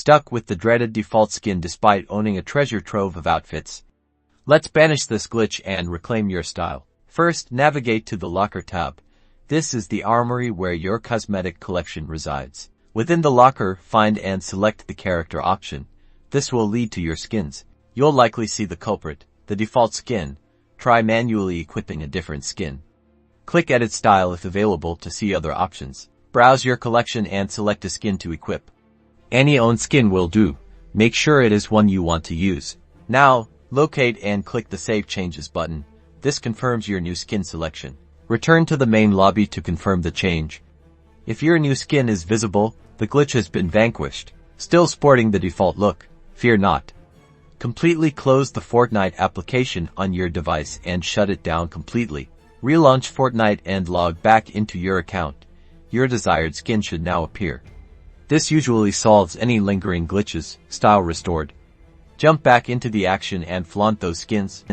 stuck with the dreaded default skin despite owning a treasure trove of outfits? Let's banish this glitch and reclaim your style. First, navigate to the Locker tab. This is the armory where your cosmetic collection resides. Within the locker, find and select the character option. This will lead to your skins. You'll likely see the culprit, the default skin. Try manually equipping a different skin. Click Edit Style if available to see other options. Browse your collection and select a skin to equip. Any owned skin will do. Make sure it is one you want to use. Now, locate and click the Save Changes button. This confirms your new skin selection. Return to the main lobby to confirm the change. If your new skin is visible, the glitch has been vanquished. Still sporting the default look? Fear not. Completely close the Fortnite application on your device and shut it down completely. Relaunch Fortnite and log back into your account. Your desired skin should now appear. This usually solves any lingering glitches. Style restored. Jump back into the action and flaunt those skins.